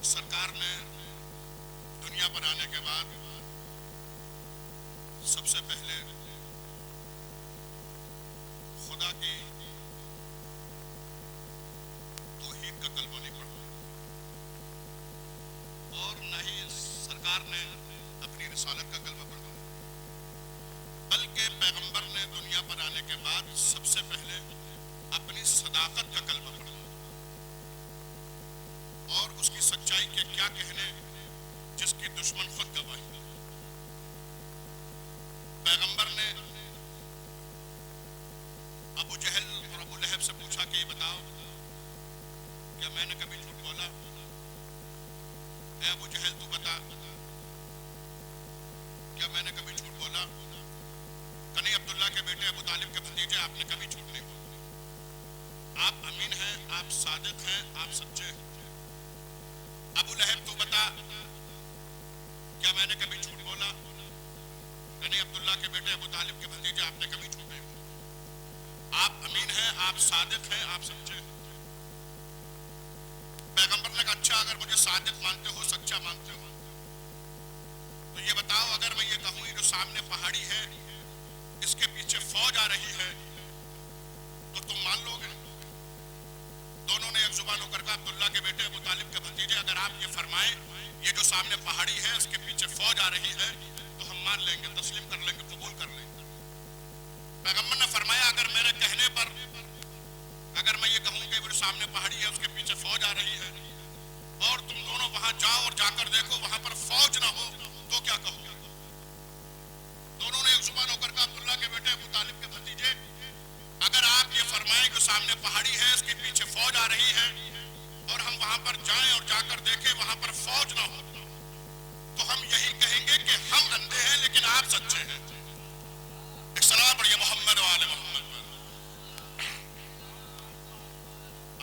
سرکار نے دنیا پر آنے کے بعد سب سے پہلے خدا کی توحید کا کلمہ نہیں پڑھا، اور نہ ہی سرکار نے اپنی رسالت کا کلمہ پڑھا، بلکہ پیغمبر نے دنیا پر آنے کے بعد سب سے پہلے اپنی صداقت کا کلمہ پڑھا اور اس کی سچائی کے کیا کہنے جس کی دشمن خود گواہی۔ پیغمبر نے ابو جہل اور ابو لہب سے پوچھا کہ یہ بتاؤ کیا میں نے کبھی جھوٹ بولا؟ اے ابو جہل تو بتا کیا میں نے کبھی جھوٹ بولا؟ کہ نہیں عبداللہ کے بیٹے ابو طالب کے بھتیجے، آپ نے کبھی جھوٹ نہیں بولا، آپ امین ہیں، آپ صادق ہیں، آپ سچے ہیں۔ ابو لہب تو بتا کیا میں نے کبھی جھوٹ بولا؟ کہ نہیں عبداللہ کے بیٹے ابو طالب کے بھتیجے، آپ نے کبھی جھوٹ نہیں بولا، آپ امین ہیں، آپ صادق ہیں، آپ سچے ہیں۔ پیغمبر نے کہا اچھا اگر مجھے صادق مانتے ہو، سچا مانتے ہو، تو یہ بتاؤ اگر میں یہ کہوں یہ جو سامنے پہاڑی ہے اس کے پیچھے فوج آ رہی ہے تو تم مان لو گے؟ دونوں نے ایک زبان ہو کر کہا عبداللہ کے بیٹے ابو طالب کے بھتیجے اگر آپ یہ فرمائیں یہ جو سامنے پہاڑی ہے اس کے پیچھے فوج آ رہی ہے تو ہم مان لیں گے، تسلیم کر لیں گے، قبول کر لیں گے۔ پیغمبر نے فرمایا اگر میرے کہنے پر اگر میں یہ کہوں کہ وہ جو سامنے پہاڑی ہے اس کے پیچھے فوج آ رہی ہے اور تم دونوں وہاں جاؤ اور جا کر دیکھو وہاں پر فوج نہ ہو تو کیا کہو گے؟ دونوں نے ایک زبان ہو کر کہا عبداللہ کے بیٹے ابو طالب کے بھتیجے اگر آپ یہ فرمائیں کہ سامنے پہاڑی ہے اس کے پیچھے فوج آ رہی ہے اور ہم وہاں پر جائیں اور جا کر دیکھیں وہاں پر فوج نہ ہو تو ہم یہی کہیں گے کہ ہم اندھے ہیں لیکن آپ سچے ہیں۔ ایک سلام پڑھیے محمد و آل محمد پر۔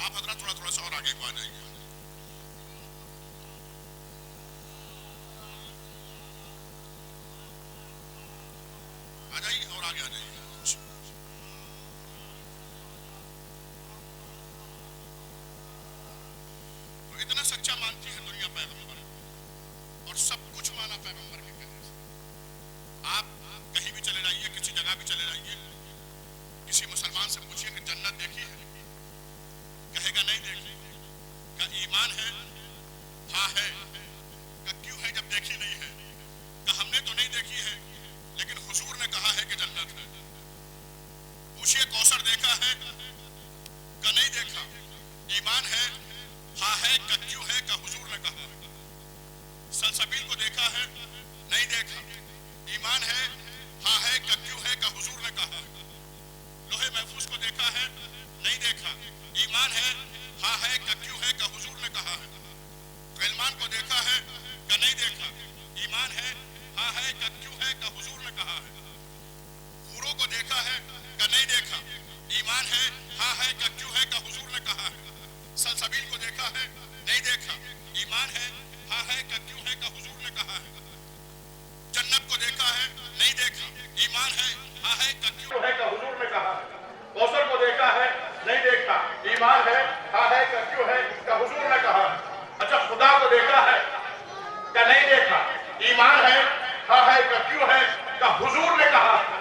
آپ حضرات تھوڑا سا اور آگے کو آ جائیے۔ آ جائیے اور آگے آ جائیے۔ تو اتنا سچا مانتی ہے دنیا پیغمبر اور سب کچھ مانا پیغمبر کے کہنے سے۔ آپ کہیں بھی چلے جائیے، کسی جگہ بھی چلے جائیے، کسی مسلمان سے پوچھئے کہ جنت دیکھی ہے، کہے گا نہیں دیکھی۔ کہ ایمان ہے؟ ہاں ہے۔ کہ کیوں ہے جب دیکھی نہیں ہے؟ کہ ہم نے تو نہیں دیکھی ہے لیکن حضور نے کہا ہے کہ جنت ہے۔ پوچھئے کوثر دیکھا ہے؟ کہ نہیں دیکھا۔ ایمان ہے؟ ہاں ہے۔ کہ کیوں ہے؟ کہ حضور نے کہا۔ سلسبیل کو دیکھا ہے؟ نہیں دیکھا۔ ایمان ہے؟ ہاں ہے۔ کہ کیوں ہے؟ کہ حضور نے کہا۔ لوہے محفوظ کو دیکھا ہے؟ نہیں دیکھا۔ ایمان ہے؟ ہاں ہے۔ کہ کیوں ہے؟ کہ حضور نے کہا ہے۔ غلمان کو دیکھا ہے؟ کہ نہیں دیکھا۔ ایمان ہے؟ ہاں ہے۔ کہ کیوں ہے؟ کہ حضور نے کہا ہے۔ حوروں کو دیکھا ہے؟ کہ نہیں دیکھا۔ ایمان ہے؟ ہاں ہے۔ کہ کیوں ہے؟ کہ حضور نے کہا ہے۔ سلسبیل کو دیکھا ہے؟ نہیں دیکھا۔ ایمان ہے؟ ہاں ہے۔ کہ کیوں ہے؟ کہ حضور نے کہا ہے۔ جنت کو دیکھا ہے؟ نہیں دیکھا۔ ایمان ہے؟ ہاں ہے۔ کہ کیوں ہے؟ کہ حضور نے کہا ہے۔ کوثر کو دیکھا ہے؟ نہیں دیکھا۔ ایمان ہے؟ ہاں ہے۔ کہ کیوں ہے؟ کہ حضور نے کہا ہے۔ اچھا خدا کو دیکھا ہے؟ کہ نہیں دیکھا۔ ایمان ہے؟ ہاں ہے۔ کہ کیوں ہے؟ کہ حضور نے کہا۔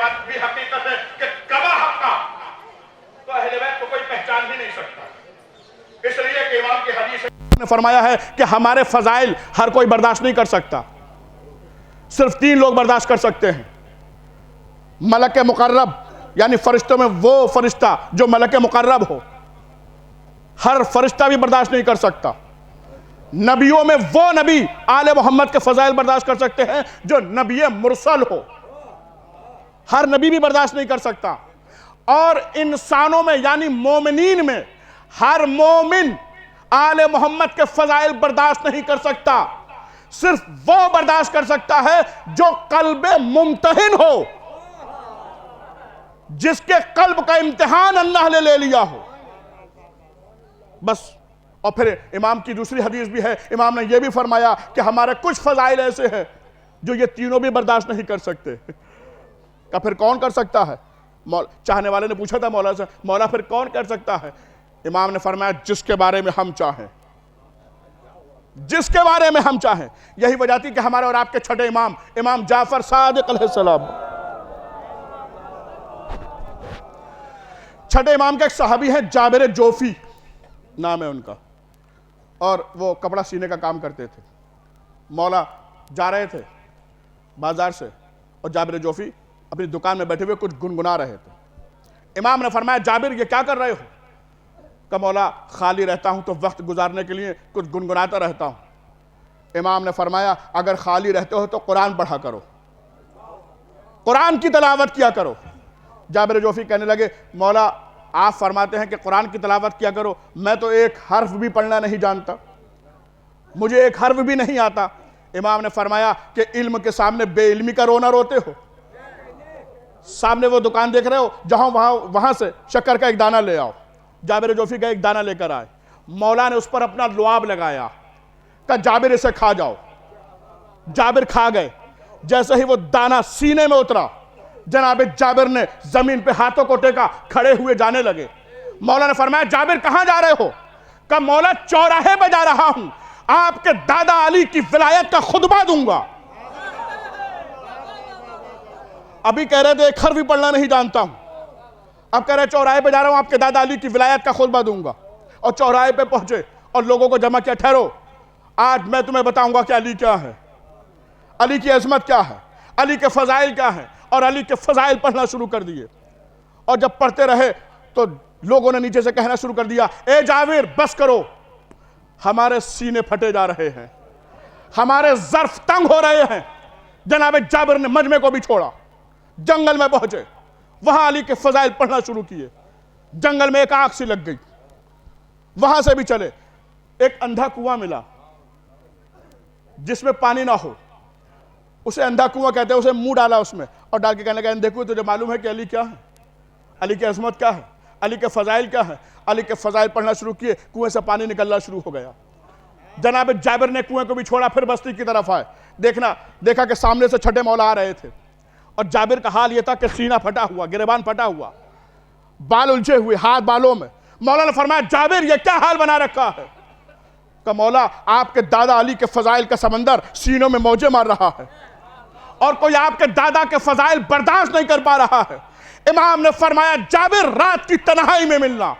بات بھی حقیقت ہے کہ کما حقا تو اہل بیت کو کوئی پہچان ہی نہیں سکتا. اس لیے کہ امام کی حدیث نے فرمایا ہے کہ ہمارے فضائل ہر کوئی برداشت نہیں کر سکتا. صرف 3 لوگ برداشت کر سکتے ہیں. ملک مقرب یعنی فرشتوں میں وہ فرشتہ جو ملک مقرب ہو، ہر فرشتہ بھی برداشت نہیں کر سکتا. نبیوں میں وہ نبی آل محمد کے فضائل برداشت کر سکتے ہیں جو نبی مرسل ہو، ہر نبی بھی برداشت نہیں کر سکتا. اور انسانوں میں یعنی مومنین میں ہر مومن آل محمد کے فضائل برداشت نہیں کر سکتا. صرف وہ برداشت کر سکتا ہے جو قلب ممتحن ہو، جس کے قلب کا امتحان اللہ نے لے لیا ہو بس. اور پھر امام کی دوسری حدیث بھی ہے، امام نے یہ بھی فرمایا کہ ہمارے کچھ فضائل ایسے ہیں جو یہ تینوں بھی برداشت نہیں کر سکتے. کہ پھر کون کر سکتا ہے؟ چاہنے والے نے پوچھا تھا مولا سے، مولا پھر کون کر سکتا ہے؟ امام نے فرمایا جس کے بارے میں ہم چاہیں، جس کے بارے میں ہم چاہیں. یہی وجہ تھی کہ ہمارے اور آپ کے چھٹے امام، امام جعفر صادق علیہ السلام، چھٹے امام کے ایک صحابی ہیں جابر جوفی نام ہے ان کا، اور وہ کپڑا سینے کا کام کرتے تھے. مولا جا رہے تھے بازار سے اور جابر جوفی اپنی دکان میں بیٹھے ہوئے کچھ گنگنا رہے تھے. امام نے فرمایا جابر یہ کیا کر رہے ہو؟ کہ مولا خالی رہتا ہوں تو وقت گزارنے کے لیے کچھ گنگناتا رہتا ہوں. امام نے فرمایا اگر خالی رہتے ہو تو قرآن پڑھا کرو، قرآن کی تلاوت کیا کرو. جابر جوفی کہنے لگے مولا آپ فرماتے ہیں کہ قرآن کی تلاوت کیا کرو، میں تو ایک حرف بھی پڑھنا نہیں جانتا، مجھے ایک حرف بھی نہیں آتا. امام نے فرمایا کہ علم کے سامنے بے علمی کا رونا روتے ہو. سامنے وہ دکان دیکھ رہے ہو، جہاں وہاں سے شکر کا ایک دانہ لے آؤ. جابر جوفی کا ایک دانہ لے کر آئے. مولا نے اس پر اپنا لعاب لگایا کہ جابر اسے کھا جاؤ. جابر کھا گئے. جیسے ہی وہ دانہ سینے میں اترا، جناب جابر نے زمین پہ ہاتھوں کو ٹیکا، کھڑے ہوئے جانے لگے. مولا نے فرمایا جابر کہاں جا رہے ہو؟ کہ مولا چوراہے پہ جا رہا ہوں، آپ کے دادا علی کی ولایت کا خطبہ دوں گا. ابھی کہہ رہے تھے ایک حرف بھی پڑھنا نہیں جانتا ہوں، اب کہہ رہے چوراہے پہ جا رہا ہوں، آپ کے دادا علی کی ولایت کا خطبہ دوں گا. اور چوراہے پہ پہنچے اور لوگوں کو جمع کیا. ٹھہرو، آج میں تمہیں بتاؤں گا کہ علی کیا ہے، علی کی عظمت کیا ہے، علی کے فضائل کیا ہیں. اور علی کے فضائل پڑھنا شروع کر دیے. اور جب پڑھتے رہے تو لوگوں نے نیچے سے کہنا شروع کر دیا اے جابر بس کرو، ہمارے سینے پھٹے جا رہے ہیں، ہمارے ظرف تنگ ہو رہے ہیں. جناب جابر نے مجمع کو بھی چھوڑا، جنگل میں پہنچے، وہاں علی کے فضائل پڑھنا شروع کیے. جنگل میں ایک آنکھ سی لگ گئی، وہاں سے بھی چلے. ایک اندھا کنواں ملا جس میں پانی نہ ہو، اسے اندھا کنواں کہتے ہیں. اسے منہ ڈالا اس میں اور ڈال کے کہنے لگا دیکھو تجھے معلوم ہے کہ علی کیا ہے، علی کی عظمت کیا ہے، علی کے فضائل کیا ہے. علی کے فضائل پڑھنا شروع کیے، کنویں سے پانی نکلنا شروع ہو گیا. جناب جابر نے کنویں کو بھی چھوڑا، پھر بستی کی طرف آئے. دیکھا کہ سامنے سے چھٹے مولا آ رہے تھے. اور جابر کا حال یہ تھا کہ سینہ پھٹا ہوا، گریبان پھٹا ہوا، بال الجھے ہوئے، ہاتھ بالوں میں. مولا نے فرمایا جابر یہ کیا حال بنا رکھا ہے؟ کہ مولا آپ کے دادا علی کے فضائل کا سمندر سینوں میں موجیں مار رہا ہے اور کوئی آپ کے دادا کے فضائل برداشت نہیں کر پا رہا ہے. امام نے فرمایا جابر رات کی تنہائی میں ملنا.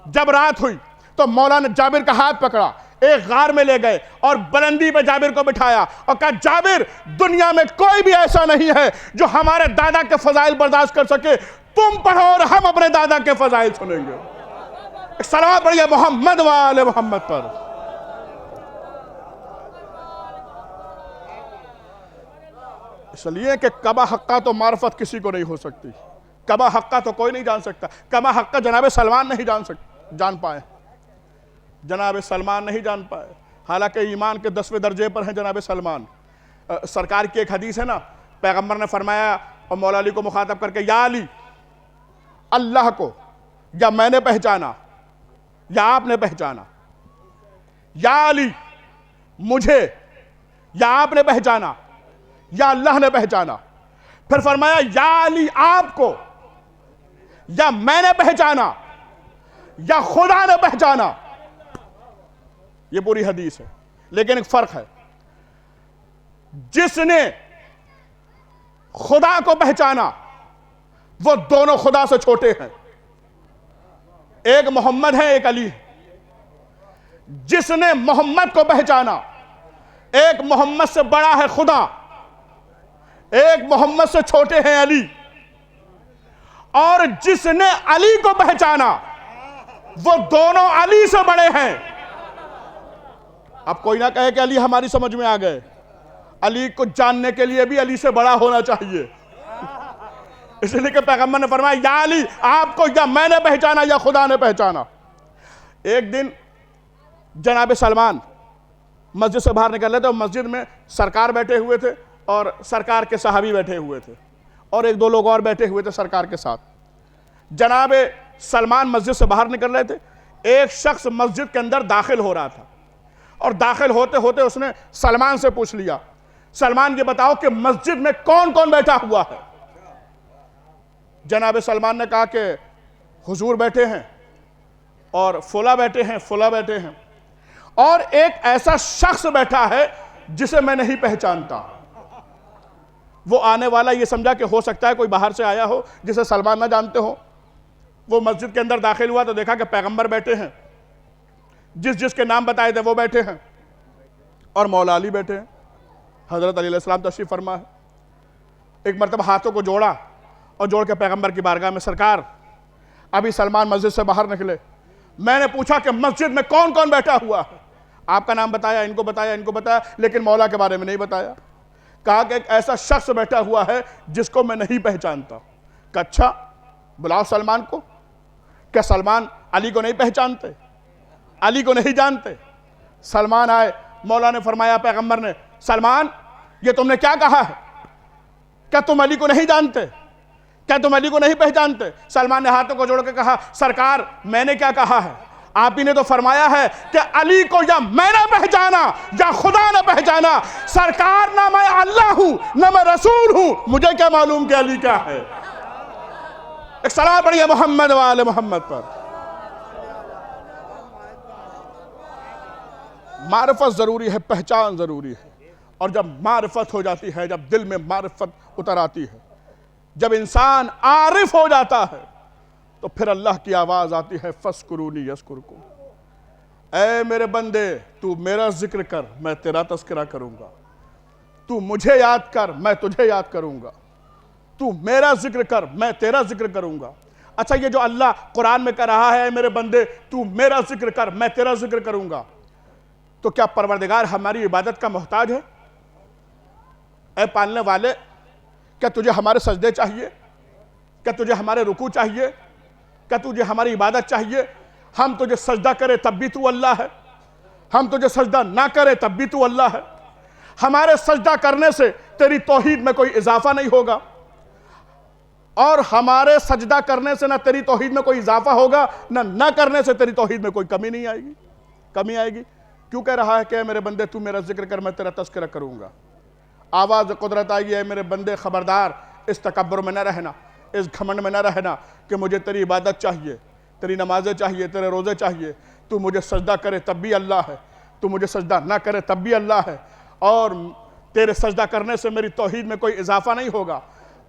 جب رات ہوئی تو مولا نے جابر کا ہاتھ پکڑا، ایک غار میں لے گئے اور بلندی پہ جابر کو بٹھایا اور کہا جابر دنیا میں کوئی بھی ایسا نہیں ہے جو ہمارے دادا کے فضائل برداشت کر سکے. تم پڑھو اور ہم اپنے دادا کے فضائل سنیں گے. ایک صلوات پڑھیے محمد و آل محمد پر. اس لیے کہ کما حقہ تو معرفت کسی کو نہیں ہو سکتی، کما حقہ تو کوئی نہیں جان سکتا. کما حقہ جناب سلمان نہیں جان پائے، جناب سلمان نہیں جان پائے، حالانکہ ایمان کے 10ویں درجے پر ہیں جناب سلمان. سرکار کی ایک حدیث ہے نا، پیغمبر نے فرمایا اور مولا علی کو مخاطب کر کے یا علی اللہ کو یا میں نے پہچانا یا آپ نے پہچانا، یا علی مجھے یا آپ نے پہچانا یا اللہ نے پہچانا. پھر فرمایا یا علی آپ کو یا میں نے پہچانا یا خدا نے پہچانا. یہ پوری حدیث ہے، لیکن ایک فرق ہے. جس نے خدا کو پہچانا، وہ دونوں خدا سے چھوٹے ہیں، ایک محمد ہے ایک علی۔ جس نے محمد کو پہچانا، ایک محمد سے بڑا ہے خدا، ایک محمد سے چھوٹے ہیں علی، اور جس نے علی کو پہچانا وہ دونوں علی سے بڑے ہیں۔ اب کوئی نہ کہے کہ علی ہماری سمجھ میں آ گئے، علی کو جاننے کے لیے بھی علی سے بڑا ہونا چاہیے، اس لیے کہ پیغمبر نے فرمایا یا علی آپ کو یا میں نے پہچانا یا خدا نے پہچانا۔ ایک دن جناب سلمان مسجد سے باہر نکل رہے تھے، اور مسجد میں سرکار بیٹھے ہوئے تھے اور سرکار کے صحابی بیٹھے ہوئے تھے، اور ایک دو لوگ اور بیٹھے ہوئے تھے سرکار کے ساتھ۔ جناب سلمان مسجد سے باہر نکل رہے تھے، ایک شخص مسجد کے اندر داخل ہو رہا تھا، اور داخل ہوتے ہوتے اس نے سلمان سے پوچھ لیا، سلمان یہ بتاؤ کہ مسجد میں کون کون بیٹھا ہوا ہے؟ جناب سلمان نے کہا کہ حضور بیٹھے ہیں، اور فلاں بیٹھے ہیں، فلاں بیٹھے ہیں، اور ایک ایسا شخص بیٹھا ہے جسے میں نہیں پہچانتا۔ وہ آنے والا یہ سمجھا کہ ہو سکتا ہے کوئی باہر سے آیا ہو جسے سلمان نہ جانتے ہو۔ وہ مسجد کے اندر داخل ہوا تو دیکھا کہ پیغمبر بیٹھے ہیں، جس کے نام بتائے تھے وہ بیٹھے ہیں، اور مولا علی بیٹھے ہیں، حضرت علی علیہ السلام تشریف فرما ہے۔ ایک مرتبہ ہاتھوں کو جوڑا اور جوڑ کے پیغمبر کی بارگاہ میں، سرکار ابھی سلمان مسجد سے باہر نکلے، میں نے پوچھا کہ مسجد میں کون کون بیٹھا ہوا ہے، آپ کا نام بتایا، ان کو بتایا، ان کو بتایا، لیکن مولا کے بارے میں نہیں بتایا۔ کہا کہ ایک ایسا شخص بیٹھا ہوا ہے جس کو میں نہیں پہچانتا۔ کہ اچھا بلاؤ سلمان کو۔ کیا سلمان علی کو نہیں پہچانتے، علی کو نہیں جانتے؟ سلمان آئے، مولا نے فرمایا، پیغمبر نے، سلمان یہ تم نے کیا کہا ہے؟ کیا تم علی کو نہیں جانتے؟ کیا تم علی کو نہیں پہچانتے؟ سلمان نے ہاتھوں کو جوڑ کے کہا، سرکار میں نے کیا کہا ہے؟ آپ ہی نے تو فرمایا ہے کہ علی کو یا میں نے پہچانا یا خدا نے پہچانا۔ سرکار نہ میں اللہ ہوں نہ میں رسول ہوں، مجھے کیا معلوم کہ علی کیا ہے؟ ایک صلاۃ پڑھیے محمد و آل محمد پر۔ معرفت ضروری ہے، پہچان ضروری ہے، اور جب معرفت ہو جاتی ہے، جب دل میں معرفت اتر آتی ہے، جب انسان عارف ہو جاتا ہے، تو پھر اللہ کی آواز آتی ہے، فَاسْکُرُونِی یَذْکُرْکُم۔ اے میرے بندے تو میرا ذکر کر، میں تیرا تذکرہ کروں گا، تو مجھے یاد کر، میں تجھے یاد کروں گا، تو میرا ذکر کر، میں تیرا ذکر کروں گا۔ اچھا یہ جو اللہ قرآن میں کہہ رہا ہے، اے میرے بندے تو میرا ذکر کر، میں تیرا ذکر کروں گا، تو کیا پروردگار ہماری عبادت کا محتاج ہے؟ اے پالنے والے، کیا تجھے ہمارے سجدے چاہیے؟ کیا تجھے ہمارے رکوع چاہیے؟ کیا تجھے ہماری عبادت چاہیے؟ ہم تجھے سجدہ کرے تب بھی تو اللہ ہے، ہم تجھے سجدہ نہ کرے تب بھی تو اللہ ہے۔ ہمارے سجدہ کرنے سے تیری توحید میں کوئی اضافہ نہیں ہوگا، اور ہمارے سجدہ کرنے سے نہ تیری توحید میں کوئی اضافہ ہوگا، نہ کرنے سے تیری توحید میں کوئی کمی نہیں آئے گی، کمی آئے گی۔ کیوں کہہ رہا ہے کہ اے میرے بندے تو میرا ذکر کر، میں تیرا تذکرہ کروں گا؟ آواز قدرت آئی ہے، اے میرے بندے خبردار، اس تکبر میں نہ رہنا، اس گھمنڈ میں نہ رہنا کہ مجھے تیری عبادت چاہیے، تیری نمازیں چاہیے، تیرے روزے چاہیے، تو مجھے سجدہ کرے تب بھی اللہ ہے، تو مجھے سجدہ نہ کرے تب بھی اللہ ہے، اور تیرے سجدہ کرنے سے میری توحید میں کوئی اضافہ نہیں ہوگا،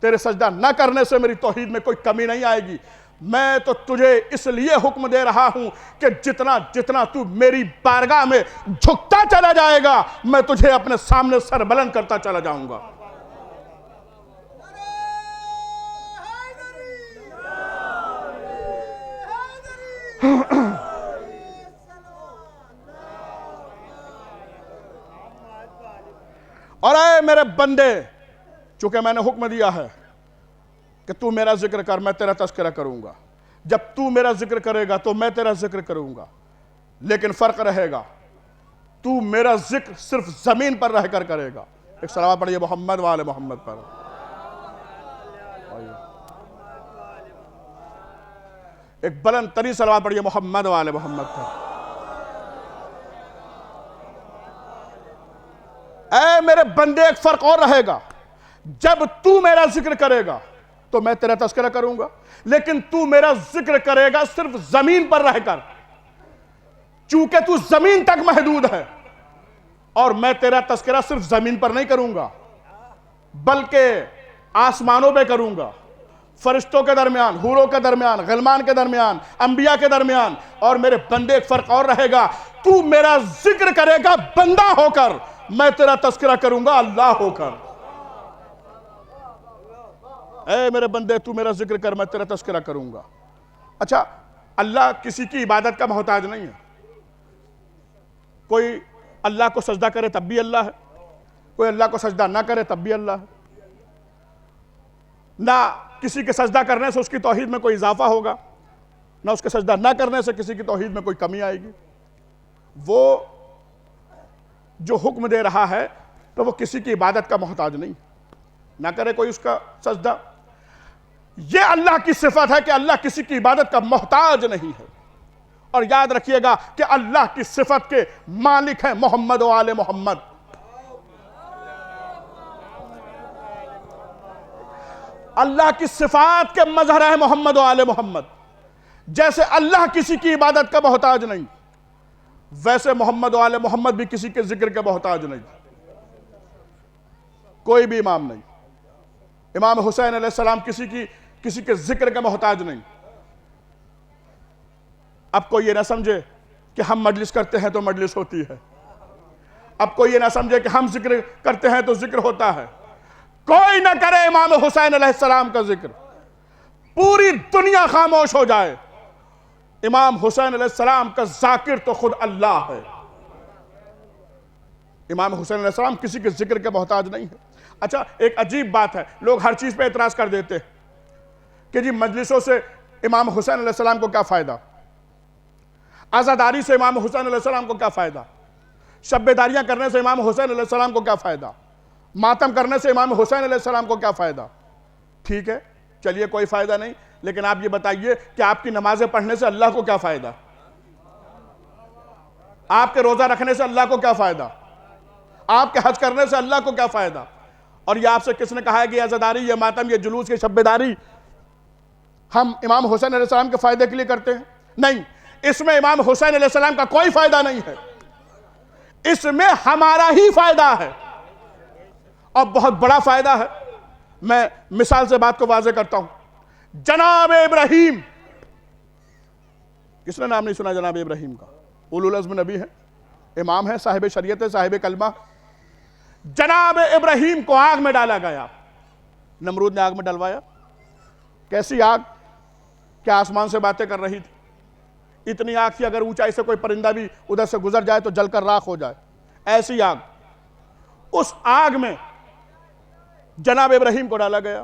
تیرے سجدہ نہ کرنے سے میری توحید میں کوئی کمی نہیں آئے گی۔ میں تو تجھے اس لیے حکم دے رہا ہوں کہ جتنا تو میری بارگاہ میں جھکتا چلا جائے گا، میں تجھے اپنے سامنے سر بلند کرتا چلا جاؤں گا۔ اور اے میرے بندے، چونکہ میں نے حکم دیا ہے کہ تو میرا ذکر کر، میں تیرا تذکرہ کروں گا، جب تو میرا ذکر کرے گا تو میں تیرا ذکر کروں گا، لیکن فرق رہے گا، تو میرا ذکر صرف زمین پر رہ کر کرے گا۔ ایک صلوات پڑھیے محمد و آل محمد پر۔ ایک بلند ترین صلوات پڑھیے محمد و آل محمد پر۔ اے میرے بندے، ایک فرق اور رہے گا، جب تو میرا ذکر کرے گا تو میں تیرا تذکرہ کروں گا، لیکن تو میرا ذکر کرے گا صرف زمین پر رہ کر، چونکہ تو زمین تک محدود ہے، اور میں تیرا تذکرہ صرف زمین پر نہیں کروں گا، بلکہ آسمانوں پہ کروں گا، فرشتوں کے درمیان، حوروں کے درمیان، غلمان کے درمیان، انبیاء کے درمیان. اور میرے بندے ایک فرق اور رہے گا، تو میرا ذکر کرے گا بندہ ہو کر، میں تیرا تذکرہ کروں گا اللہ ہو کر. اے میرے بندے تو میرا ذکر کر، میں تیرا تذکرہ کروں گا. اچھا، اللہ کسی کی عبادت کا محتاج نہیں ہے. کوئی اللہ کو سجدہ کرے تب بھی اللہ ہے، کوئی اللہ کو سجدہ نہ کرے تب بھی اللہ ہے. نہ کسی کے سجدہ کرنے سے اس کی توحید میں کوئی اضافہ ہوگا، نہ اس کے سجدہ نہ کرنے سے کسی کی توحید میں کوئی کمی آئے گی. وہ جو حکم دے رہا ہے تو وہ کسی کی عبادت کا محتاج نہیں، نہ کرے کوئی اس کا سجدہ. یہ اللہ کی صفت ہے کہ اللہ کسی کی عبادت کا محتاج نہیں ہے. اور یاد رکھیے گا کہ اللہ کی صفت کے مالک ہیں محمد و آل محمد. اللہ کی صفات کے مظہر ہے محمد و آل محمد. جیسے اللہ کسی کی عبادت کا محتاج نہیں، ویسے محمد و آل محمد بھی کسی کے ذکر کے محتاج نہیں. کوئی بھی امام نہیں. امام حسین علیہ السلام کسی کے ذکر کے محتاج نہیں. اب کوئی یہ نہ سمجھے کہ ہم مجلس کرتے ہیں تو مجلس ہوتی ہے، اب کوئی یہ نہ سمجھے کہ ہم ذکر کرتے ہیں تو ذکر ہوتا ہے. کوئی نہ کرے امام حسین علیہ السلام کا ذکر، پوری دنیا خاموش ہو جائے، امام حسین علیہ السلام کا ذاکر تو خود اللہ ہے. امام حسین علیہ السلام کسی کے ذکر کے محتاج نہیں ہے. اچھا، ایک عجیب بات ہے، لوگ ہر چیز پہ اعتراض کر دیتے ہیں کہ جی مجلسوں سے امام حسین علیہ السلام کو کیا فائدہ، عزاداری سے امام حسین علیہ السلام کو کیا فائدہ، شب بیداریاں کرنے سے امام حسین علیہ السلام کو کیا فائدہ، ماتم کرنے سے امام حسین علیہ السلام کو کیا فائدہ. ٹھیک ہے، چلیے کوئی فائدہ نہیں، لیکن آپ یہ بتائیے کہ آپ کی نمازیں پڑھنے سے اللہ کو کیا فائدہ، آپ کے روزہ رکھنے سے اللہ کو کیا فائدہ، آپ کے حج کرنے سے اللہ کو کیا فائدہ. اور یہ آپ سے کس نے کہا ہے کہ یہ عزاداری، یہ ماتم، یہ جلوس، یہ شب بیداری ہم امام حسین علیہ السلام کے فائدے کے لیے کرتے ہیں؟ نہیں، اس میں امام حسین علیہ السلام کا کوئی فائدہ نہیں ہے، اس میں ہمارا ہی فائدہ ہے، اور بہت بڑا فائدہ ہے. میں مثال سے بات کو واضح کرتا ہوں. جناب ابراہیم، کس نے نام نہیں سنا جناب ابراہیم کا؟ اولو العزم نبی ہیں، امام ہیں، صاحب شریعت ہے، صاحب کلمہ. جناب ابراہیم کو آگ میں ڈالا گیا، نمرود نے آگ میں ڈلوایا. کیسی آگ؟ کیا آسمان سے باتیں کر رہی تھی؟ اتنی آگ تھی اگر اونچائی سے کوئی پرندہ بھی ادھر سے گزر جائے تو جل کر راکھ ہو جائے، ایسی آگ. اس آگ میں جناب ابراہیم کو ڈالا گیا.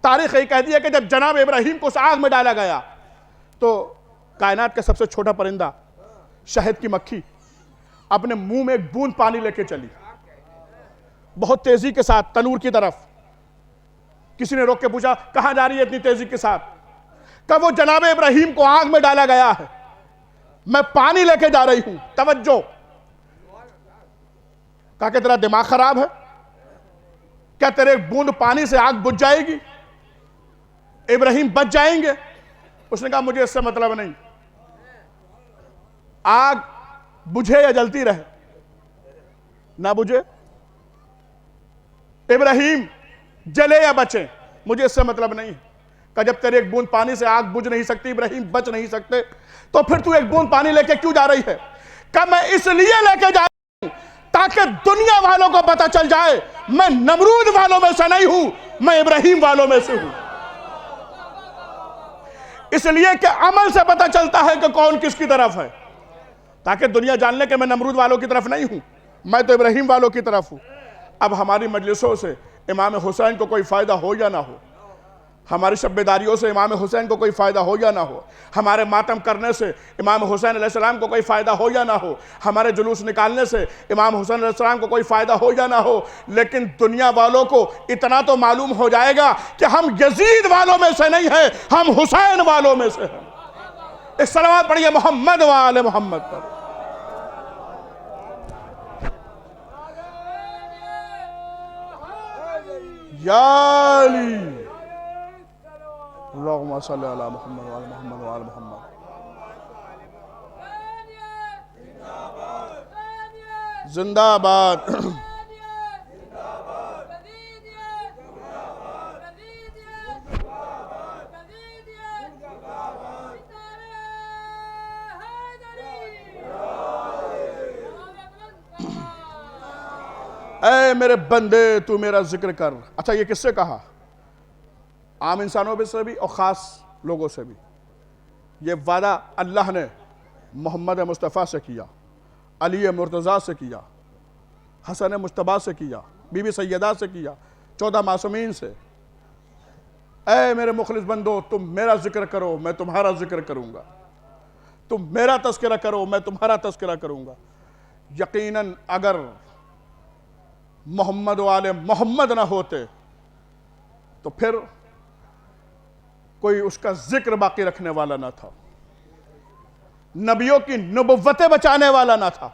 تاریخ یہ کہتی ہے کہ جب جناب ابراہیم کو اس آگ میں ڈالا گیا تو کائنات کا سب سے چھوٹا پرندہ شہد کی مکھی اپنے منہ میں ایک بوند پانی لے کے چلی، بہت تیزی کے ساتھ تنور کی طرف. کسی نے روک کے پوچھا کہاں جا رہی ہے اتنی تیزی کے ساتھ؟ کہ وہ جناب ابراہیم کو آگ میں ڈالا گیا ہے، میں پانی لے کے جا رہی ہوں. توجہ. کہا کہ تیرا دماغ خراب ہے کیا؟ تیرے ایک بوند پانی سے آگ بجھ جائے گی؟ ابراہیم بچ جائیں گے؟ اس نے کہا مجھے اس سے مطلب نہیں، آگ بجھے یا جلتی رہے، نہ بجھے، ابراہیم جلے یا بچے، مجھے اس سے مطلب نہیں. کہ جب تیرے ایک بوند پانی سے آگ بجھ نہیں سکتی، ابراہیم بچ نہیں سکتے، تو پھر تو ایک بوند پانی لے کے کیوں جا رہی ہے؟ کہ میں اس لیے لے کے جا رہی ہوں تاکہ دنیا والوں کو پتہ چل جائے میں نمرود والوں میں سے نہیں ہوں، میں ابراہیم والوں میں سے ہوں. اس لیے کہ عمل سے پتہ چلتا ہے کہ کون کس کی طرف ہے، تاکہ دنیا جان لے کہ میں نمرود والوں کی طرف نہیں ہوں، میں تو ابراہیم والوں کی طرف ہوں. اب ہماری مجلسوں سے امام حسین کو کوئی فائدہ ہو یا نہ ہو، ہماری شب بیداریوں سے امام حسین کو کوئی فائدہ ہو یا نہ ہو، ہمارے ماتم کرنے سے امام حسین علیہ السلام کو کوئی فائدہ ہو یا نہ ہو، ہمارے جلوس نکالنے سے امام حسین علیہ السلام کو کوئی فائدہ ہو یا نہ ہو، لیکن دنیا والوں کو اتنا تو معلوم ہو جائے گا کہ ہم یزید والوں میں سے نہیں ہیں، ہم حسین والوں میں سے ہیں. ایک صلوات پڑھیے محمد و آل محمد پر. یا علی اللہم صلی علی محمد و آل محمد و آل محمد. زندہ باد. اے میرے بندے تو میرا ذکر کر. اچھا یہ کس سے کہا؟ عام انسانوں سے بھی اور خاص لوگوں سے بھی. یہ وعدہ اللہ نے محمد مصطفیٰ سے کیا، علی مرتضیٰ سے کیا، حسن مجتبیٰ سے کیا، بی بی سیدہ سے کیا، 14 معصومین سے. اے میرے مخلص بندو تم میرا ذکر کرو میں تمہارا ذکر کروں گا، تم میرا تذکرہ کرو میں تمہارا تذکرہ کروں گا. یقیناً اگر محمد و آل محمد نہ ہوتے تو پھر کوئی اس کا ذکر باقی رکھنے والا نہ تھا، نبیوں کی نبوتیں بچانے والا نہ تھا.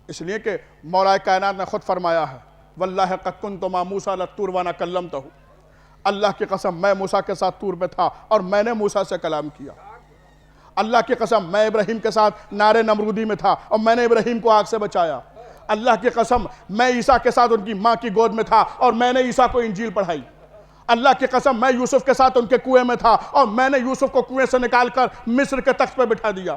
اس لیے کہ مولا کائنات نے خود فرمایا ہے واللہ قد کنت مع موسیٰ لطور وانا کلمتہ. اللہ کی قسم میں موسیٰ کے ساتھ طور پہ تھا اور میں نے موسیٰ سے کلام کیا. اللہ کی قسم میں ابراہیم کے ساتھ نار نمرودی میں تھا اور میں نے ابراہیم کو آگ سے بچایا. اللہ کی قسم میں عیسیٰ کے ساتھ ان کی ماں کی گود میں تھا اور میں نے عیسیٰ کو انجیل پڑھائی. اللہ کی قسم میں یوسف کے ساتھ ان کے کنویں میں تھا اور میں نے یوسف کو کنویں سے نکال کر مصر کے تخت پہ بٹھا دیا.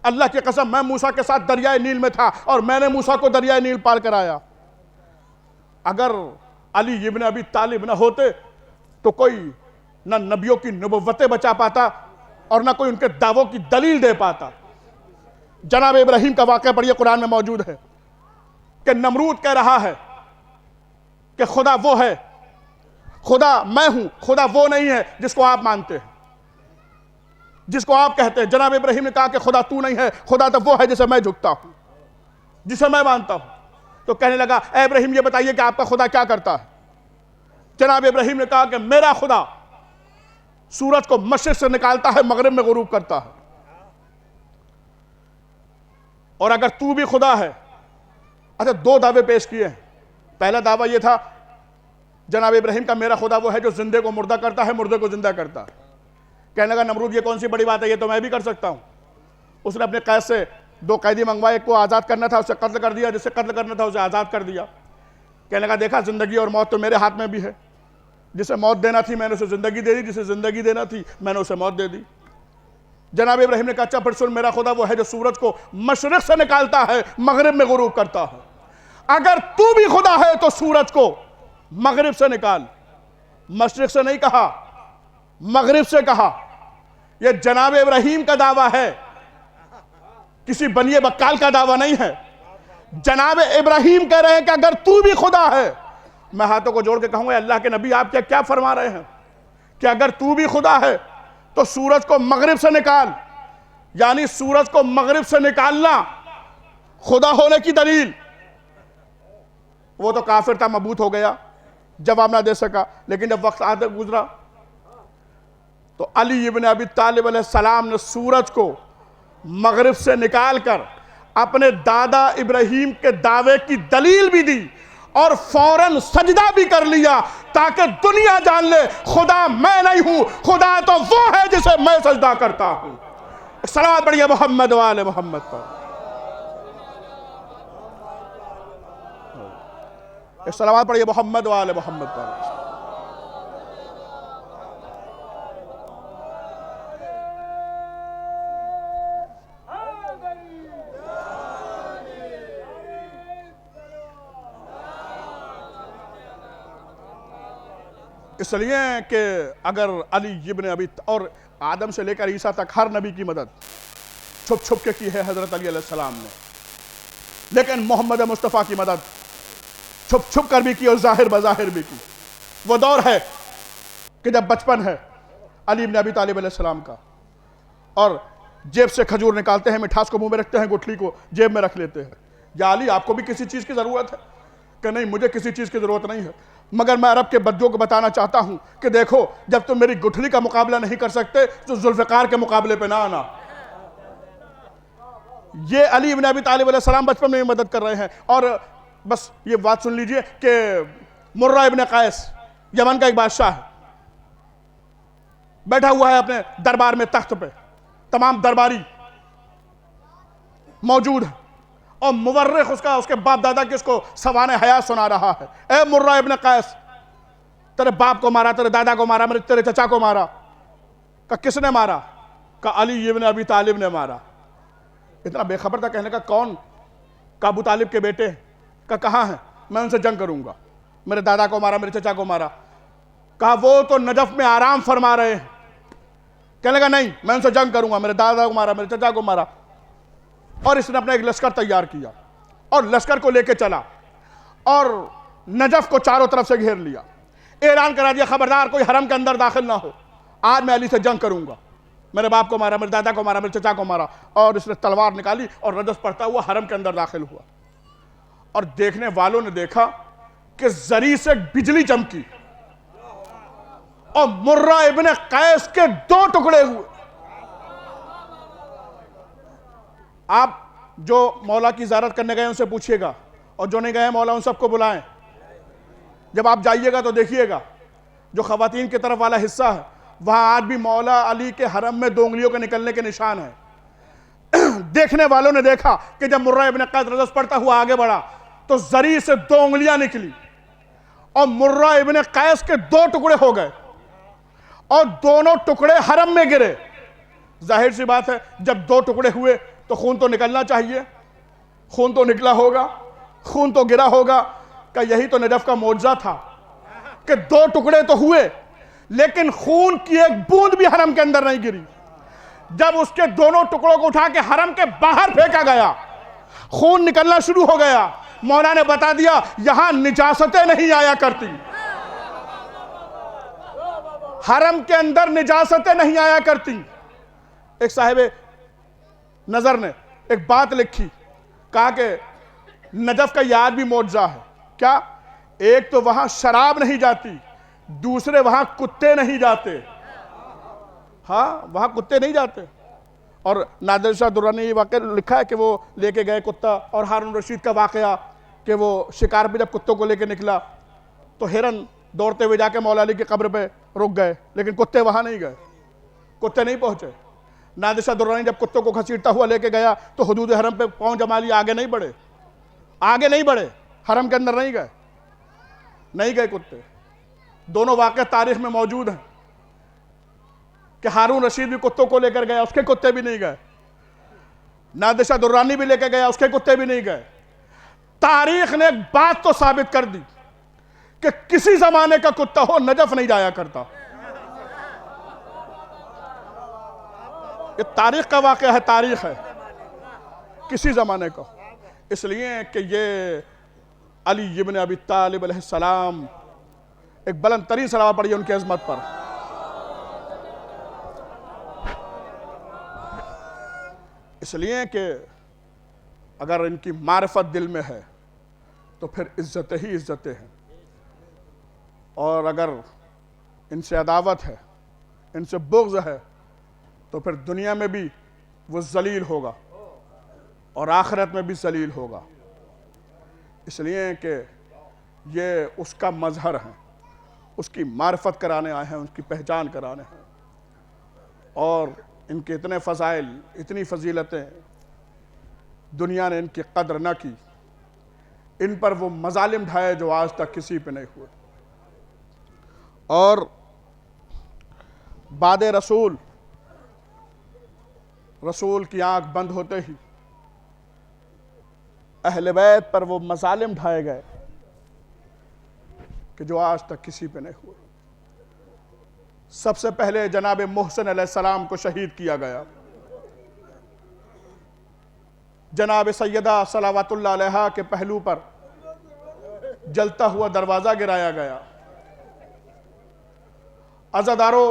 اللہ کی قسم میں موسیٰ کے ساتھ دریائے نیل میں تھا اور میں نے موسیٰ کو دریائے نیل پار کرایا. اگر علی ابن ابی طالب نہ ہوتے تو کوئی نہ نبیوں کی نبوتیں بچا پاتا اور نہ کوئی ان کے دعووں کی دلیل دے پاتا. جناب ابراہیم کا واقعہ پڑھیے قرآن میں موجود ہے کہ نمرود کہہ رہا ہے کہ خدا وہ ہے، خدا میں ہوں، خدا وہ نہیں ہے جس کو آپ مانتے ہیں، جس کو آپ کہتے ہیں. جناب ابراہیم نے کہا کہ خدا تو نہیں ہے، خدا تو وہ ہے جسے میں جھکتا ہوں، جسے میں مانتا ہوں. تو کہنے لگا اے ابراہیم یہ بتائیے کہ آپ کا خدا کیا کرتا ہے؟ جناب ابراہیم نے کہا کہ میرا خدا سورج کو مشرق سے نکالتا ہے مغرب میں غروب کرتا ہے. اور اگر تو بھی خدا ہے. اچھا 2 دعوے پیش کیے ہیں. پہلا دعویٰ یہ تھا جناب ابراہیم کا میرا خدا وہ ہے جو زندے کو مردہ کرتا ہے مردے کو زندہ کرتا ہے. کہنے لگا نمرود یہ کون سی بڑی بات ہے، یہ تو میں بھی کر سکتا ہوں. اس نے اپنے قید سے 2 قیدی منگوائے، ایک کو آزاد کرنا تھا اسے قتل کر دیا، جسے قتل کرنا تھا اسے آزاد کر دیا. کہنے لگا دیکھا زندگی اور موت تو میرے ہاتھ میں بھی ہے، جسے موت دینا تھی میں نے اسے زندگی دے دی، جسے زندگی دینا تھی میں نے اسے موت دے دی. جناب ابراہیم نے کہا اچھا پھر سن میرا خدا وہ ہے جو سورج کو مشرق سے نکالتا ہے مغرب میں غروب کرتا ہے. اگر تو بھی خدا ہے تو سورج کو مغرب سے نکال. مشرق سے نہیں کہا، مغرب سے کہا. یہ جناب ابراہیم کا دعویٰ ہے، کسی بنی بکال کا دعویٰ نہیں ہے. جناب ابراہیم کہہ رہے ہیں کہ اگر تو بھی خدا ہے. میں ہاتھوں کو جوڑ کے کہوں گا اللہ کے نبی آپ کیا فرما رہے ہیں کہ اگر تو بھی خدا ہے تو سورج کو مغرب سے نکال. یعنی سورج کو مغرب سے نکالنا خدا ہونے کی دلیل. وہ تو کافر تھا، مبہوت ہو گیا، جواب نہ دے سکا. لیکن جب وقت آدھا گزرا تو علی ابن ابی طالب علیہ السلام نے سورج کو مغرب سے نکال کر اپنے دادا ابراہیم کے دعوے کی دلیل بھی دی اور فوراً سجدہ بھی کر لیا تاکہ دنیا جان لے خدا میں نہیں ہوں، خدا تو وہ ہے جسے میں سجدہ کرتا ہوں. صلوات پڑھیے محمد و آل محمد پر. صلوات پڑھیے محمد و آل محمد پر. اس لیے کہ اگر علی ابن ابی اور آدم سے لے کر عیسیٰ تک ہر نبی کی مدد چھپ چھپ کے کی ہے حضرت علی علیہ السلام نے، لیکن محمد مصطفیٰ کی مدد چھپ چھپ کر بھی کی اور ظاہر بظاہر بھی کی. وہ دور ہے کہ جب بچپن ہے علی ابن ابی طالب علیہ السلام کا اور جیب سے کھجور نکالتے ہیں، مٹھاس کو منہ میں رکھتے ہیں، گٹھلی کو جیب میں رکھ لیتے ہیں. یا علی آپ کو بھی کسی چیز کی ضرورت ہے؟ کہ نہیں مجھے کسی چیز کی ضرورت نہیں ہے، مگر میں عرب کے بدجوں کو بتانا چاہتا ہوں کہ دیکھو جب تم میری گٹھلی کا مقابلہ نہیں کر سکتے تو ذوالفقار کے مقابلے پہ نہ آنا. یہ علی ابن ابی طالب علیہ السلام بچپن میں مدد کر رہے ہیں. اور بس یہ بات سن لیجئے کہ مرہ ابن قیس یمن کا ایک بادشاہ ہے، بیٹھا ہوا ہے اپنے دربار میں تخت پہ، تمام درباری موجود ہیں اور مورخ اس کے باپ دادا کی اس کو سوانح حیات سنا رہا ہے. اے مرہ ابن قیس تیرے باپ کو مارا، تیرے دادا کو مارا، تیرے چچا کو مارا. کہ کس نے مارا؟ کہ علی ابن ابی طالب نے مارا. اتنا بے خبر تھا، کہنے کا کون؟ کہ ابو طالب کے بیٹے. کہا کہاں ہیں؟ میں ان سے جنگ کروں گا، میرے دادا کو مارا، میرے چچا کو مارا۔ کہا وہ تو نجف میں آرام فرما رہے ہیں۔ کہنے لگا نہیں، میں ان سے جنگ کروں گا، میرے دادا کو مارا، میرے چچا کو مارا۔ اور اس نے اپنا ایک لشکر تیار کیا اور لشکر کو لے کے چلا اور نجف کو چاروں طرف سے گھیر لیا، اعلان کرا دیا خبردار کوئی حرم کے اندر داخل نہ ہو، آج میں علی سے جنگ کروں گا، میرے باپ کو مارا، میرے دادا کو مارا، میرے چچا کو مارا۔ اور اس نے تلوار نکالی اور رجس پڑھتا ہوا حرم کے اندر داخل ہوا، اور دیکھنے والوں نے دیکھا کہ زری سے بجلی چمکی اور مرہ ابن قیس کے 2 ٹکڑے ہوئے۔ آپ جو مولا کی زیارت کرنے گئے ان سے پوچھئے گا، اور جو نہیں گئے مولا ان سب کو بلائیں۔ جب آپ جائیے گا تو دیکھیے گا جو خواتین کی طرف والا حصہ ہے وہاں آج بھی مولا علی کے حرم میں 2 انگلیوں کے نکلنے کے نشان ہیں۔ دیکھنے والوں نے دیکھا کہ جب مرہ ابن قیس رجس پڑھتا ہوا آگے بڑھا تو زری سے 2 انگلیاں نکلی اور مرہ ابن قیس کے 2 ٹکڑے ہو گئے اور دونوں ٹکڑے حرم میں گرے۔ ظاہر سی بات ہے جب 2 ٹکڑے ہوئے تو خون تو نکلنا چاہیے، خون تو نکلا ہوگا، خون تو گرا ہوگا۔ کہ یہی تو نجف کا معجزہ تھا کہ 2 ٹکڑے تو ہوئے لیکن خون کی ایک بوند بھی حرم کے اندر نہیں گری۔ جب اس کے دونوں ٹکڑوں کو اٹھا کے حرم کے باہر پھینکا گیا، خون نکلنا شروع ہو گیا۔ مولا نے بتا دیا یہاں نجاستیں نہیں آیا کرتی، حرم کے اندر نجاستیں نہیں آیا کرتی۔ ایک صاحب نظر نے ایک بات لکھی، کہا کہ نجف کا یاد بھی معجزہ ہے۔ کیا؟ ایک تو وہاں شراب نہیں جاتی، دوسرے وہاں کتے نہیں جاتے۔ ہاں وہاں کتے نہیں جاتے۔ اور نادر شاہ درانی واقعہ لکھا ہے کہ وہ لے کے گئے کتا، اور ہارون رشید کا واقعہ کہ وہ شکار پہ جب کتوں کو لے کے نکلا تو ہرن دوڑتے ہوئے جا کے مولا علی کی قبر پہ رک گئے لیکن کتے وہاں نہیں گئے، کتے نہیں پہنچے۔ نادر شاہ درانی جب کتوں کو گھسیٹتا ہوا لے کے گیا تو حدود حرم پہ پاؤں جما لیا، آگے نہیں بڑھے، آگے نہیں بڑھے، حرم کے اندر نہیں گئے کتے۔ دونوں واقعہ تاریخ میں موجود ہیں کہ ہارون رشید بھی کتوں کو لے کر گیا، اس کے کتے بھی نہیں گئے، نادر شاہ درانی بھی لے کے گیا، اس کے کتے بھی نہیں گئے۔ تاریخ نے ایک بات تو ثابت کر دی کہ کسی زمانے کا کتا ہو نجف نہیں جایا کرتا۔ یہ تاریخ کا واقعہ ہے، تاریخ ہے کسی زمانے کا۔ اس لیے کہ یہ علی ابن ابی طالب علیہ السلام، ایک بلند ترین صلوات پڑھیے ان کی عظمت پر۔ اس لیے کہ اگر ان کی معرفت دل میں ہے تو پھر عزتیں ہی عزتیں ہیں، اور اگر ان سے عداوت ہے، ان سے بغض ہے تو پھر دنیا میں بھی وہ ذلیل ہوگا اور آخرت میں بھی ذلیل ہوگا۔ اس لیے کہ یہ اس کا مظہر ہے، اس کی معرفت کرانے آئے ہیں، اس کی پہچان کرانے ہیں، اور ان کے اتنے فضائل، اتنی فضیلتیں، دنیا نے ان کی قدر نہ کی، ان پر وہ مظالم ڈھائے جو آج تک کسی پہ نہیں ہوئے۔ اور بعد رسول کی آنکھ بند ہوتے ہی اہل بیت پر وہ مظالم ڈھائے گئے کہ جو آج تک کسی پہ نہیں ہوئے۔ سب سے پہلے جناب محسن علیہ السلام کو شہید کیا گیا، جناب سیدہ صلوات اللہ علیہا کے پہلو پر جلتا ہوا دروازہ گرایا گیا۔ عزادارو،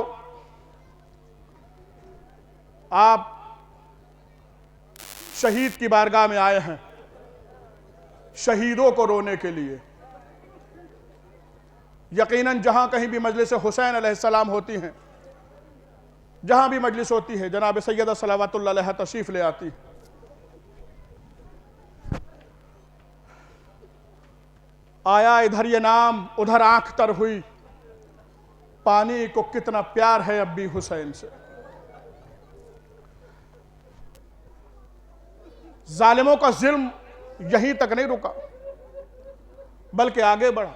آپ شہید کی بارگاہ میں آئے ہیں شہیدوں کو رونے کے لیے۔ یقیناً جہاں کہیں بھی مجلس حسین علیہ السلام ہوتی ہیں، جہاں بھی مجلس ہوتی ہے، جناب سیدہ صلوات اللہ علیہ تشریف لے آتی۔ آیا ادھر یہ نام ادھر آنکھ تر ہوئی، پانی کو کتنا پیار ہے اب بھی حسین سے۔ ظالموں کا ظلم یہیں تک نہیں رکا بلکہ آگے بڑھا۔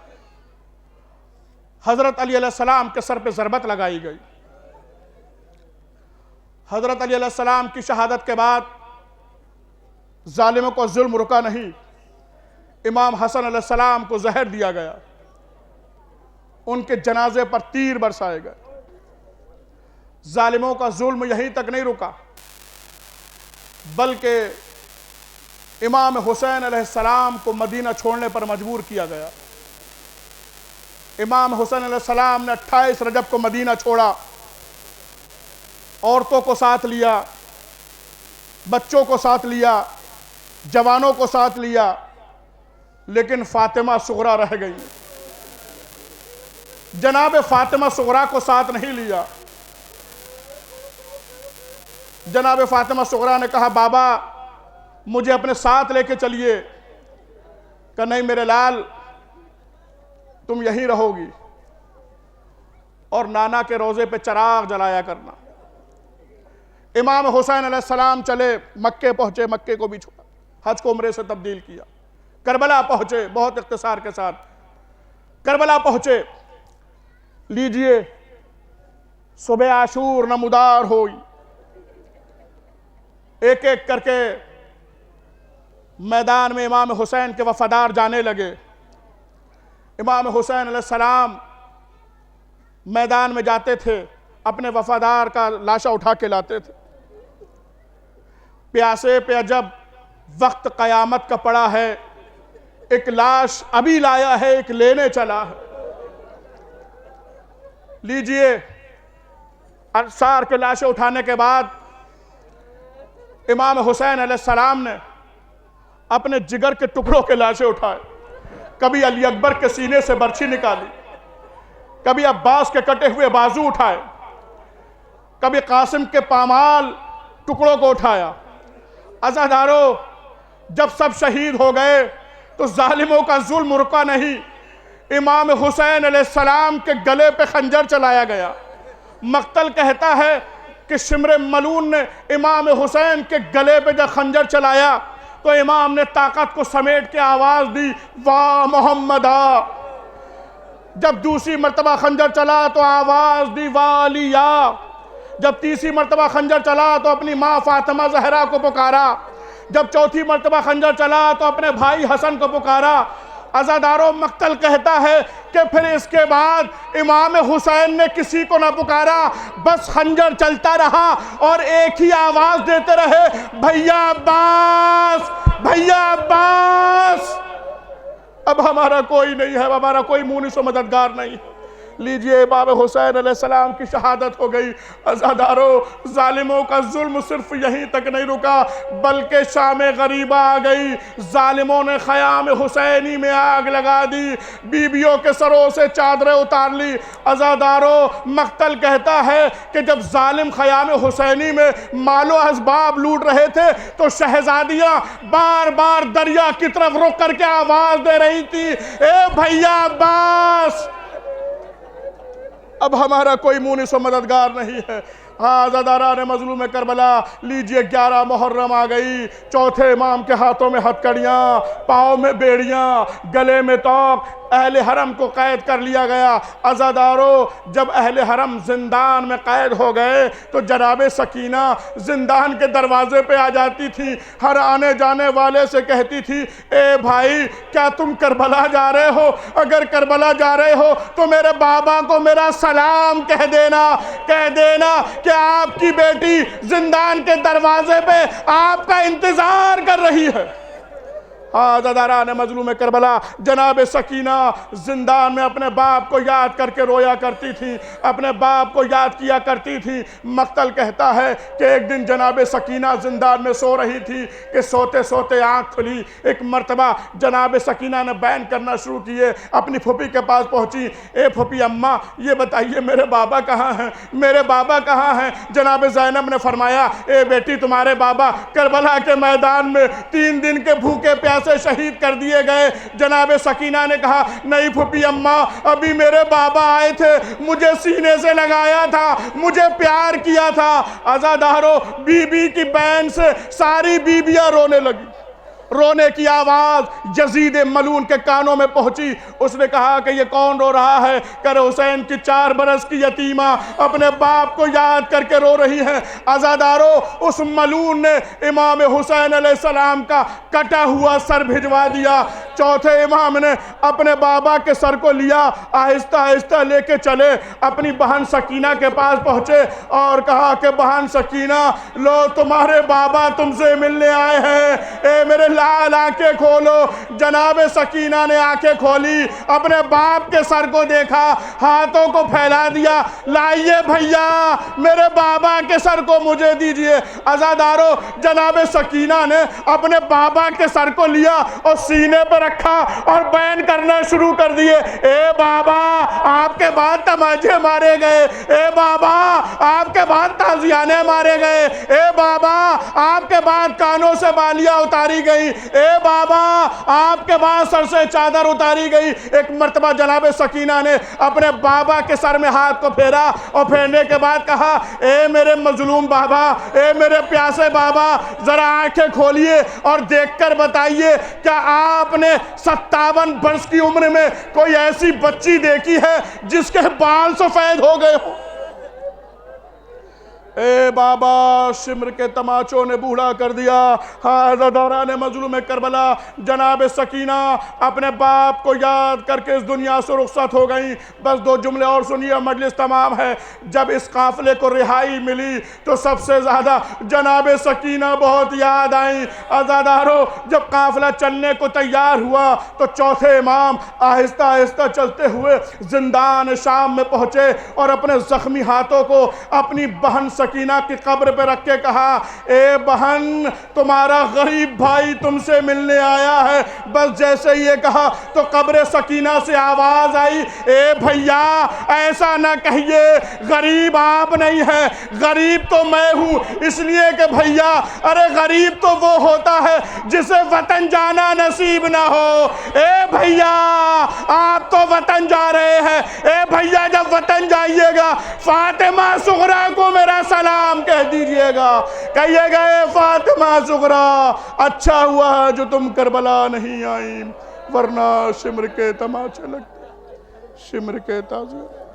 حضرت علی علیہ السلام کے سر پہ ضربت لگائی گئی۔ حضرت علی علیہ السلام کی شہادت کے بعد ظالموں کو ظلم رکا نہیں، امام حسن علیہ السلام کو زہر دیا گیا، ان کے جنازے پر تیر برسائے گئے۔ ظالموں کا ظلم یہیں تک نہیں رکا، بلکہ امام حسین علیہ السلام کو مدینہ چھوڑنے پر مجبور کیا گیا۔ امام حسین علیہ السلام نے 28 رجب کو مدینہ چھوڑا، عورتوں کو ساتھ لیا، بچوں کو ساتھ لیا، جوانوں کو ساتھ لیا، لیکن فاطمہ صغرا رہ گئی۔ جناب فاطمہ صغرا کو ساتھ نہیں لیا۔ جناب فاطمہ صغرا نے کہا بابا مجھے اپنے ساتھ لے کے چلیے، کہ نہیں میرے لال تم یہیں رہو گی اور نانا کے روضے پہ چراغ جلایا کرنا۔ امام حسین علیہ السلام چلے، مکے پہنچے، مکے کو بھی چھوڑا، حج کو عمرے سے تبدیل کیا، کربلا پہنچے، بہت اختصار کے ساتھ کربلا پہنچے۔ لیجئے صبح عاشور نمودار ہوئی، ایک ایک کر کے میدان میں امام حسین کے وفادار جانے لگے۔ امام حسین علیہ السلام میدان میں جاتے تھے، اپنے وفادار کا لاشا اٹھا کے لاتے تھے۔ پیاسے پہ جب وقت قیامت کا پڑا ہے، ایک لاش ابھی لایا ہے، ایک لینے چلا ہے۔ لیجئے انصار کے لاشیں اٹھانے کے بعد امام حسین علیہ السلام نے اپنے جگر کے ٹکڑوں کے لاشیں اٹھائے، کبھی علی اکبر کے سینے سے برچھی نکالی، کبھی عباس کے کٹے ہوئے بازو اٹھائے، کبھی قاسم کے پامال ٹکڑوں کو اٹھایا۔ عزادارو جب سب شہید ہو گئے تو ظالموں کا ظلم رکا نہیں، امام حسین علیہ السلام کے گلے پہ خنجر چلایا گیا۔ مقتل کہتا ہے کہ شمر ملون نے امام حسین کے گلے پہ جب خنجر چلایا تو امام نے طاقت کو سمیٹ کے آواز دی واہ محمدہ۔ جب دوسری مرتبہ خنجر چلا تو آواز دی واہ علیہ۔ جب تیسری مرتبہ خنجر چلا تو اپنی ماں فاطمہ زہرا کو پکارا۔ جب چوتھی مرتبہ خنجر چلا تو اپنے بھائی حسن کو پکارا۔ عزادارو مقتل کہتا ہے کہ پھر اس کے بعد امام حسین نے کسی کو نہ پکارا، بس خنجر چلتا رہا اور ایک ہی آواز دیتے رہے بھیا عباس، بھیا عباس۔ اب ہمارا کوئی نہیں ہے، ہمارا کوئی مونس و مددگار نہیں۔ لیجئے امام حسین علیہ السلام کی شہادت ہو گئی۔ عزادارو ظالموں کا ظلم صرف یہیں تک نہیں رکا، بلکہ شام غریبہ آ گئی۔ ظالموں نے خیام حسینی میں آگ لگا دی، بیویوں کے سروں سے چادریں اتار لی۔ عزادارو مقتل کہتا ہے کہ جب ظالم خیام حسینی میں مال و اسباب لوٹ رہے تھے تو شہزادیاں بار بار دریا کی طرف رخ کر کے آواز دے رہی تھی اے بھیا عباس۔ اب ہمارا کوئی مونس و مددگار نہیں ہے۔ ہاں عزاداران مظلوم کربلا، لیجئے 11 محرم آ گئی، چوتھے امام کے ہاتھوں میں ہتکڑیاں، پاؤں میں بیڑیاں، گلے میں توق، اہل حرم کو قید کر لیا گیا۔ عزادارو جب اہل حرم زندان میں قید ہو گئے تو جناب سکینہ زندان کے دروازے پہ آ جاتی تھی، ہر آنے جانے والے سے کہتی تھی اے بھائی کیا تم کربلا جا رہے ہو؟ اگر کربلا جا رہے ہو تو میرے بابا کو میرا سلام کہہ دینا کہ آپ کی بیٹی زندان کے دروازے پہ آپ کا انتظار کر رہی ہے۔ عزاداران مظلوم کربلا، جناب سکینہ زندان میں اپنے باپ کو یاد کر کے رویا کرتی تھی، اپنے باپ کو یاد کیا کرتی تھی۔ مقتل کہتا ہے کہ ایک دن جناب سکینہ زندان میں سو رہی تھی کہ سوتے سوتے آنکھ کھلی۔ ایک مرتبہ جناب سکینہ نے بیان کرنا شروع کیے، اپنی پھوپھی کے پاس پہنچی، اے پھوپھی اماں یہ بتائیے میرے بابا کہاں ہیں، میرے بابا کہاں ہیں؟ جناب زینب نے فرمایا اے بیٹی تمہارے بابا کربلا کے میدان میں 3 دن کے بھوکے پیاسے شہید کر دیے گئے۔ جناب سکینہ نے کہا نہیں پھوپھی اماں، ابھی میرے بابا آئے تھے، مجھے سینے سے لگایا تھا، مجھے پیار کیا تھا۔ عزادارو بی بی کی بین سے ساری بیویاں رونے لگی۔ رونے کی آواز یزید ملعون کے کانوں میں پہنچی۔ اس نے کہا کہ یہ کون رو رہا ہے؟ کہ حسین کی 4 برس کی یتیمہ اپنے باپ کو یاد کر کے رو رہی ہے۔ عزادارو، اس ملعون نے امام حسین علیہ السلام کا کٹا ہوا سر بھجوا دیا۔ چوتھے امام نے اپنے بابا کے سر کو لیا، آہستہ آہستہ لے کے چلے، اپنی بہن سکینہ کے پاس پہنچے اور کہا کہ بہن سکینہ، لو تمہارے بابا تم سے ملنے آئے ہیں، اے میرے لال آنکھیں کھولو۔ جناب سکینہ نے آنکھیں کھولی، اپنے باپ کے سر کو دیکھا، ہاتھوں کو پھیلا دیا، لائیے بھیا میرے بابا کے سر کو مجھے دیجئے۔ عزادارو، جناب سکینہ نے اپنے بابا کے سر کو لیا اور سینے پر رکھا اور بیان کرنا شروع کر دیے، اے بابا آپ کے بعد تماچے مارے گئے، اے بابا آپ کے بعد تازیانے مارے گئے، اے بابا آپ کے بعد کانوں سے بالیاں اتاری گئی، اے بابا آپ کے بعد سر سے چادر اتاری گئی۔ ایک مرتبہ جناب سکینہ نے اپنے بابا کے سر میں ہاتھ کو پھیرا اور پھیرنے کے بعد کہا، اے میرے مظلوم بابا، اے میرے پیاسے بابا، ذرا آنکھیں کھولیے اور دیکھ کر بتائیے کیا آپ نے 57 برس کی عمر میں کوئی ایسی بچی دیکھی ہے جس کے بال سفید ہو گئے ہوں؟ اے بابا، شمر کے تماچوں نے بوڑھا کر دیا۔ عزاداران مظلوم کربلا، جناب سکینہ اپنے باپ کو یاد کر کے اس دنیا سے رخصت ہو گئیں۔ بس 2 جملے اور سنیے، مجلس تمام ہے۔ جب اس قافلے کو رہائی ملی تو سب سے زیادہ جناب سکینہ بہت یاد آئیں۔ عزادارو، جب قافلہ چلنے کو تیار ہوا تو چوتھے امام آہستہ آہستہ چلتے ہوئے زندان شام میں پہنچے اور اپنے زخمی ہاتھوں کو اپنی بہن سکینہ کی قبر پہ رکھ کے کہا، اے بہن تمہارا غریب بھائی تم سے ملنے آیا ہے۔ بس جیسے یہ کہا تو قبر سکینہ سے آواز آئی، اے بھیا ایسا نہ کہیے، غریب آپ نہیں ہے، غریب تو میں ہوں۔ اس لیے کہ بھیا، ارے غریب تو وہ ہوتا ہے جسے وطن جانا نصیب نہ ہو۔ اے بھیا آپ تو وطن جا رہے ہیں، اے بھیا جب وطن جائیے گا فاطمہ صغریٰ کو میرا سلام کہہ دیجئے گا، کہیے گا اے فاطمہ صغریٰ اچھا ہوا جو تم کربلا نہیں آئیں، ورنہ شمر کے تماچے لگتے، شمر کے تازیاں۔